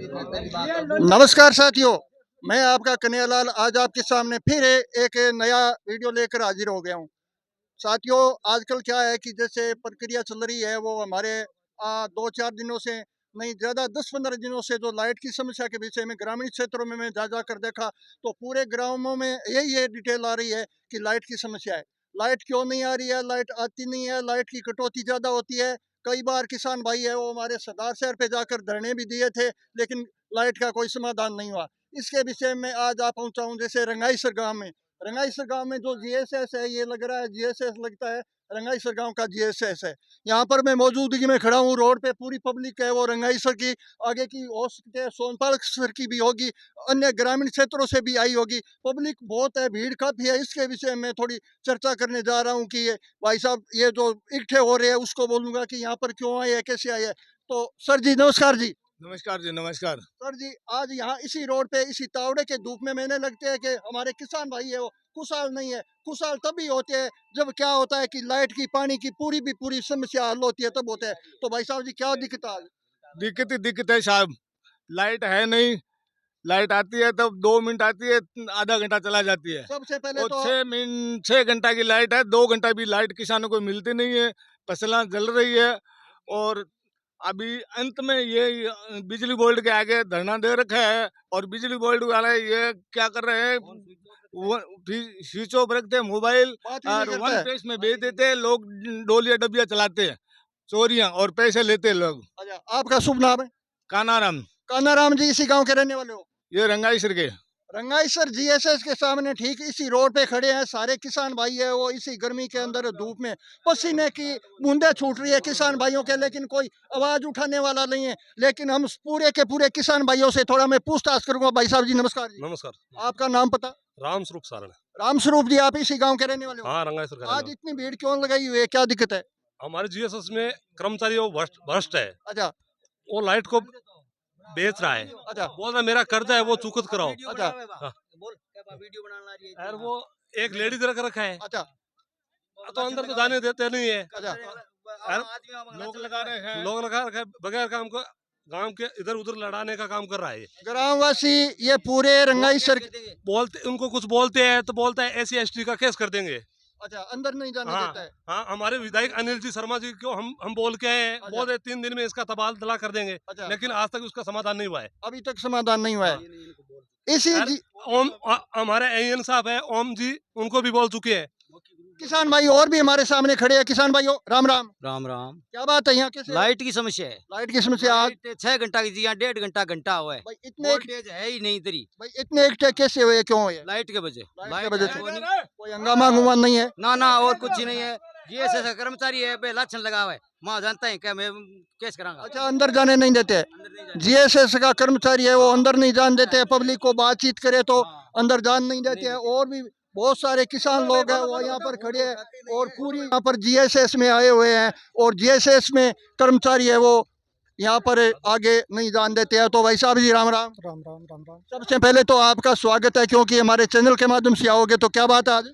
नमस्कार साथियों, मैं आपका कन्हैयालाल आज आपके सामने फिर एक नया वीडियो लेकर हाजिर हो गया हूँ। साथियों, आजकल क्या है कि जैसे प्रक्रिया चल रही है वो हमारे 2-4 दिनों से नहीं, ज़्यादा 10-15 दिनों से जो लाइट की समस्या के विषय में ग्रामीण क्षेत्रों में मैं जा कर देखा तो पूरे ग्रामों में यही ये डिटेल आ रही है कि लाइट की समस्या है। लाइट क्यों नहीं आ रही है, लाइट आती नहीं है, लाइट की कटौती ज़्यादा होती है। कई बार किसान भाई है वो हमारे सरदार शहर पे जाकर धरने भी दिए थे, लेकिन लाइट का कोई समाधान नहीं हुआ। इसके विषय में आज आप पहुंचा हूं, जैसे रंगाईसर गांव में। रंगाईसर गांव में जो जीएसएस है, ये लग रहा है जीएसएस लगता है, रंगाईसर गांव का जीएसएस है। यहाँ पर मैं मौजूदगी में खड़ा हूँ, रोड पे पूरी पब्लिक है वो रंगाईसर की, आगे की हो सकते हैं सोनपाल सर की भी होगी, अन्य ग्रामीण क्षेत्रों से भी आई होगी। पब्लिक बहुत है, भीड़ काफी है। इसके विषय में थोड़ी चर्चा करने जा रहा हूँ कि ये भाई साहब ये जो इकट्ठे हो रहे हैं उसको बोलूंगा कि यहाँ पर क्यों आए है, कैसे आए है। तो सर जी नमस्कार जी। नमस्कार जी, नमस्कार। सर जी, आज यहाँ इसी रोड पे इसी तावड़े के धूप में मैंने लगते है कि हमारे किसान भाई है वो खुशहाल नहीं है। खुशहाल तभी होते हैं जब क्या होता है कि लाइट की, पानी की पूरी समस्या हल होती है, तब होते हैं। तो भाई साहब जी क्या दिक्कत है? दिक्कत ही दिक्कत है साहब। लाइट है नहीं। लाइट आती है तब 2 मिनट आती है, आधा घंटा चला जाती है। सबसे पहले और तो 6 घंटा की लाइट है, 2 घंटा भी लाइट किसानों को मिलती नहीं है। फसलें जल रही है। और अभी अंत में ये बिजली बोर्ड के आगे धरना दे रखा है। और बिजली बोर्ड वाले ये क्या कर रहे हैं, स्विच ऑफ रखते हैं मोबाइल बात ही नहीं और करता वन है। पेज में भेज देते हैं। लोग डोलिया डबिया चलाते हैं, चोरियां और पैसे लेते हैं लोग। अच्छा, आपका शुभ नाम है? कानाराम। कानाराम जी, इसी गांव के रहने वाले हो? ये रंगाईसर के। रंगाईसर जीएसएस के सामने ठीक इसी रोड पे खड़े हैं सारे किसान भाई है वो, इसी गर्मी के अंदर धूप में पसीने की बूंदे छूट रही है किसान भाइयों के, लेकिन कोई आवाज उठाने वाला नहीं है। लेकिन हम पूरे के पूरे किसान भाइयों से थोड़ा मैं पूछताछ करूंगा। भाई साहब जी नमस्कार जी। नमस्कार। आपका नाम पता? राम स्वरूप सारण। राम स्वरूप जी, आप इसी गांव के रहने वाले हो? हाँ, रंगाई सरकार आज इतनी भीड़ क्यों लगाई हुई है, क्या दिक्कत है? हमारे जीएसएस में कर्मचारी वो भ्रष्ट है। अच्छा वो लाइट को बेच रहा है। अच्छा बोल रहा है मेरा कर्जा है वो चुकत कराओ। अच्छा हाँ। यार वो एक लेडीज रख रखा है, अच्छा तो अंदर तो जाने देते नहीं है। अच्छा यार लोग लगा रखा है बगैर काम को, गांव के इधर उधर लड़ाने का काम कर रहा है ये। ग्रामवासी ये पूरे रंगाईसर। बोलते उनको कुछ बोलते हैं तो बोलता है एससी एसटी का केस कर देंगे। अच्छा, अंदर नहीं जाने हाँ देता है। हाँ, हमारे विधायक अनिल जी शर्मा जी को हम बोल के आए हैं, अच्छा। बोल रहे 3 दिन में इसका तबादला कर देंगे। अच्छा, लेकिन आज तक उसका समाधान नहीं हुआ है। अभी तक समाधान नहीं हुआ है। इसी यार, हमारे एएन साहब है ओम जी, उनको भी बोल चुके हैं। किसान भाई और भी हमारे सामने खड़े हैं। किसान भाइयों राम राम। राम राम। क्या बात है यहाँ कैसे? लाइट की समस्या है। लाइट की समस्या आज 6 घंटा की थी, यहाँ 1.5 घंटा घंटा हुआ है। भाई इतने वोल्टेज है ही नहीं इधर ही। भाई इतने एकटे कैसे हुए, क्यों हुए? लाइट के वजह। लाइट की वजह से है वो नहीं। कोई हंगामा हुआ नहीं है? ना और कुछ ही नहीं है। जीएसएस का कर्मचारी है, बे लाछन लगा हुआ है। माँ जानता है क्या, मैं केस कराऊंगा। अच्छा, अंदर जाने नहीं देते? अंदर नहीं जाने। जीएसएस का कर्मचारी है वो अंदर नहीं जान देते हैं, पब्लिक को बातचीत करे तो हाँ। अंदर जान नहीं देते हैं। और भी बहुत सारे किसान लोग हैं वो यहाँ पर खड़े हैं और पूरी यहाँ पर जीएसएस में आए हुए हैं और जीएसएस में कर्मचारी है वो यहाँ पर आगे नहीं जान देते हैं। तो भाई साहब जी राम राम। राम राम राम राम। सबसे पहले तो आपका स्वागत है, क्योंकि हमारे चैनल के माध्यम से आओगे। तो क्या बात है आज?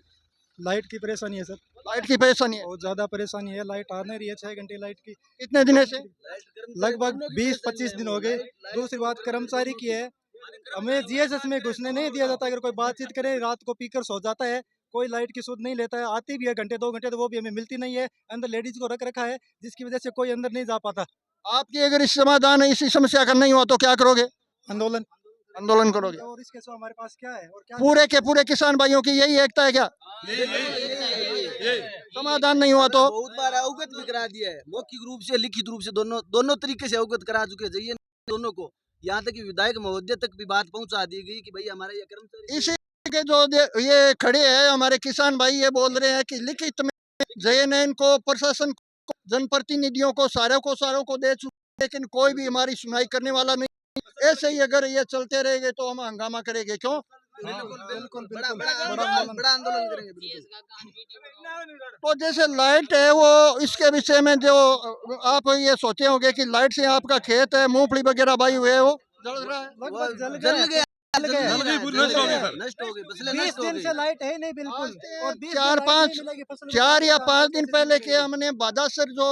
लाइट की परेशानी है सर, लाइट की परेशानी है? बहुत ज़्यादा परेशानी है। लाइट आ नहीं रही है 6 घंटे लाइट की। कितने दिन से? लगभग 20-25 दिन हो गए। दूसरी बात कर्मचारी की है, हमें जीएसएस में घुसने नहीं दिया जाता। अगर कोई बातचीत करे रात को पीकर सो जाता है, कोई लाइट की सुध नहीं लेता है। आती भी है घंटे 2 घंटे, तो वो भी हमें मिलती नहीं है। अंदर लेडीज को रख रखा है, जिसकी वजह से कोई अंदर नहीं जा पाता। आपकी अगर इस समाधान इसी समस्या का नहीं हुआ तो क्या करोगे? आंदोलन। आंदोलन करोगे? और इसके सिवा हमारे पास क्या है और क्या? पूरे के पूरे किसान भाइयों की यही एकता है क्या? समाधान नहीं हुआ तो? बहुत बार अवगत भी करा दिया है, मौखिक रूप से लिखित रूप से दोनों तरीके से अवगत करा चुके हैं दोनों को। यहाँ तक कि विधायक महोदय तक भी बात पहुंचा दी गई कि भाई हमारा ये कर्मचारी। इसी के जो ये खड़े हैं हमारे किसान भाई, ये बोल रहे हैं कि लिखित में जेएनएन को, प्रशासन को, जनप्रतिनिधियों को सारों को दे चुके, लेकिन कोई भी हमारी सुनाई करने वाला नहीं। ऐसे ही अगर ये चलते रहेंगे तो हम हंगामा करेंगे। क्यों? बिल्कुल बड़ा आंदोलन करेंगे बिल्कुल। तो जैसे लाइट है वो, इसके विषय में जो आप ये सोचे होंगे कि लाइट से आपका खेत है, मूंगफली वगैरह बाई हुए है, वो जल रहा है। लगभग जल जल गया नष्ट हो गई सर। नष्ट हो गई, फसलें 20 नष्ट हो दिन गई। से लाइट है नहीं बिल्कुल। और 20 दिन चार लाइट पाँच नहीं मिलेगी, फसल 4 या 5 दिन कैसे पहले मिलेगी? के हमने बादासर जो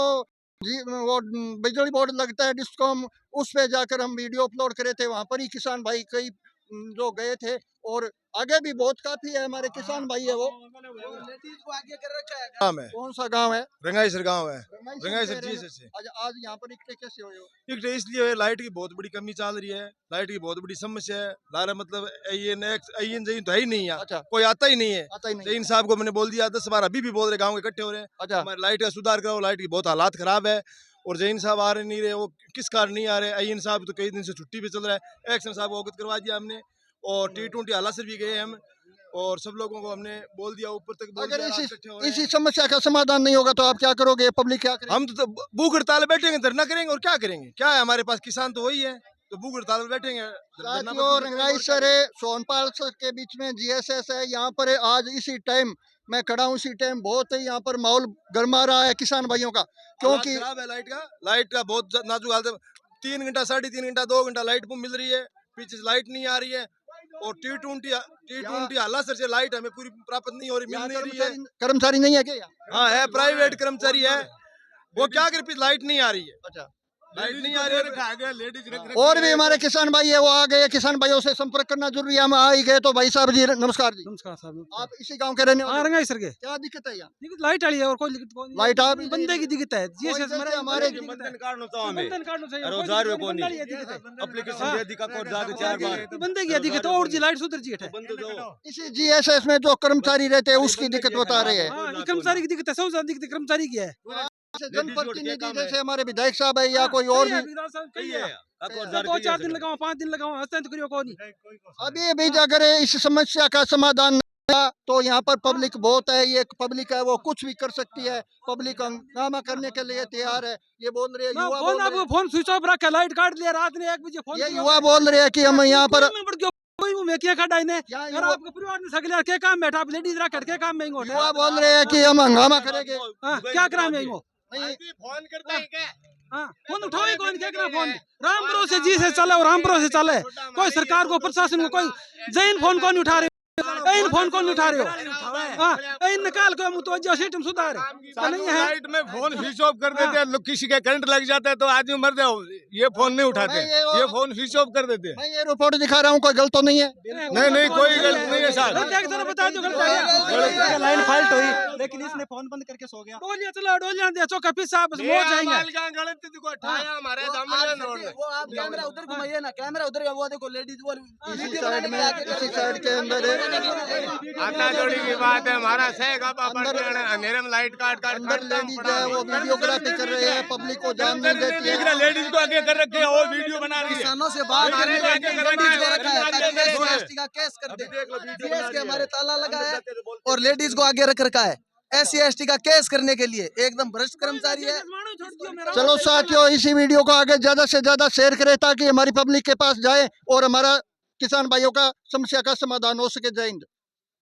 जी वो बिजली बोर्ड लगता है डिस्कॉम, उस पे जाकर हम वीडियो अपलोड करे थे। वहाँ पर ही किसान भाई कई जो गए थे, और आगे भी बहुत काफी है हमारे किसान भाई है वो। लेडीज को आगे कर रखा है। गांव है, कौन सा गांव है? रंगाईसर गांव है। रंगाईसर रंगाईसर कह रहे जी हैं। से आज यहाँ पर इकट्ठे कैसे हुए हो? एक तो इसलिए लाइट की बहुत बड़ी कमी चल रही है, लाइट की बहुत बड़ी समस्या है। लारा मतलब AN जैन तो है ही नहीं है, अच्छा, कोई आता ही नहीं है। आता ही नहीं। जैन साहब को मैंने बोल दिया 10 बार, अभी भी बोल रहे, गाँव के इकट्ठे हो रहे हैं अच्छा, हमारे लाइट का सुधार कराओ, लाइट की बहुत हालात खराब है। और जैन साहब आ रहे नहीं रहे, वो किस कारण नहीं आ रहे? AN साहब तो कई दिन से छुट्टी पे चल रहा है। एक्शन साहब को अवगत करवा दिया हमने, और T20 हालात भी गए हम, और सब लोगों को हमने बोल दिया, ऊपर तक बोल अगर दिया, इसी इकट्ठे हो रहे इसी हैं। समस्या का समाधान नहीं होगा तो आप क्या करोगे? पब्लिक क्या करेगी? हम तो भूख हड़ताल पे बैठेंगे, धरना करेंगे, और क्या करेंगे? क्या है हमारे पास? किसान तो वही है, तो भूख हड़ताल पे बैठेंगे, धरना पर साथियों, भूख हड़ताल रंगाईसर करेंगे। सोनपाल के बीच में GSS है। यहाँ पर आज इसी टाइम मैं खड़ा हूँ, इसी टाइम बहुत ही यहाँ पर माहौल गर्मा रहा है किसान भाइयों का, क्योंकि हालात खराब है लाइट का बहुत नाजुक हालत है। 3 घंटा, 3.5 घंटा, 2 घंटा लाइट मिल रही है, पीछे से लाइट नहीं आ रही है। और T20 हालात से लाइट हमें पूरी प्राप्त नहीं हो रही, मिल यहाँ नहीं रही है। कर्मचारी नहीं है क्या यहाँ? हाँ है, प्राइवेट कर्मचारी है, वो क्या करे, लाइट नहीं आ रही है, अच्छा, लाइट नहीं आ रही है। लेडीज और भी हमारे किसान भाई है वो आ गए। किसान भाइयों से संपर्क करना जरूरी है, हम आ ही गए। तो भाई साहब जी नमस्कार जी, नमस्कार साहब। आप इसी गांव के रहने हाँ, वाले? रंगाईसर के। क्या दिक्कत है यहाँ? दिक्कत लाइट वाली है, और कोई दिक्कत नहीं। लाइट आ भी बंदे की दिक्कत है। कोई GSS जैसे हमारे बंधन काटना तो हमें काटना चाहिए, रोजगार कोई को नहीं बंदे की दिक्कत है। एप्लीकेशन दे दी का कोड जाके 4 बार बंदे की दिक्कत है, और जी लाइट सुधर जी है। बंद दो। इसी GSS में जो कर्मचारी रहते हैं उसकी दिक्कत बता रहे हैं। हाँ, ये कर्मचारी की दिक्कत है, सबसे ज्यादा दिक्कत कर्मचारी की है। जनप्रतिनिधि जैसे हमारे विधायक साहब है या कोई और भी, कही है 2-4 दिन लगाओ, 5 दिन लगाओ, हस्तांतरित करियो को नहीं। अभी भी अगर इस समस्या का समाधान नहीं हुआ तो यहाँ पर पब्लिक बहुत है। ये पब्लिक है वो कुछ भी कर सकती है, पब्लिक हंगामा करने के लिए तैयार है। ये बोल रहे हैं, युवा बोल फोन रहे आपको फोन स्विच ऑफ रखा, लाइट काट लिया रात ने 1 बजे फोन। हैं, ये युवा बोल रहे हैं कि हम यहाँ पर कोई में क्या खड़ा इन्हें यहाँ यार, युवा आपके परिवार में सगले के काम बैठा, आप लेडीज रख के काम में होता युवा बोल रहे हैं कि हम हंगामा करेंगे। हां, क्या करा में हो? नहीं, फोन करते हैं क्या? हाँ, फोन उठाओ, कौन क्या करा फोन? राम भरोसे जी से चले, और राम भरोसे चले। कोई सरकार को, प्रशासन को, कोई जैन फोन कौन उठा रहे हो? इन फोन कौन उठा रहे हो? हाँ, इन निकाल को मुतवज्जो सिस्टम सुधार नहीं है। लाइट में फोन स्विच ऑफ कर देते हैं, लोग किसी का करंट लग जाता है तो आदमी मर जाओ, ये फोन नहीं उठाते, ये फोन स्विच ऑफ कर देते हैं। मैं ये रिपोर्ट दिखा रहा हूँ, कोई गलत तो नहीं है? नहीं कोई गलत नहीं है साहब। बता दो गलत। लाइन फॉल्ट हुई, लेकिन इसने फोन बंद करके सो गया। डोलियां चला, डोलियां दे चौका पिसा, बस मौज जाएंगे। गलत को उठाया हमारे वो आप कैमरा उधर घुमाइए ना, कैमरा उधर, वो देखो लेडीज वो इसी साइड में, इसी साइड के अंदर आटा जोड़ी की बात है, हमारा सह अंधेरे में लाइट काट अंदर लेडीज है वो वीडियोग्राफी कर रहे हैं, पब्लिक को जान नहीं देती है। लेडीज को आगे कर रखे हैं और वीडियो बना रही है। किसानों से बात करने के लिए लेडीज को रखा है ताकि देख लो। SC का केस कर दे। GS के हमारे ताला लगा है और लेडीज को आगे रख रखा है SC ST का केस करने के लिए। एकदम भ्रष्ट कर्मचारी है। चलो साथियों, इसी वीडियो को आगे ज्यादा से ज्यादा शेयर करें ताकि हमारी पब्लिक के पास जाए और हमारा किसान भाइयों का समस्या का समाधान हो सके। जय हिंद।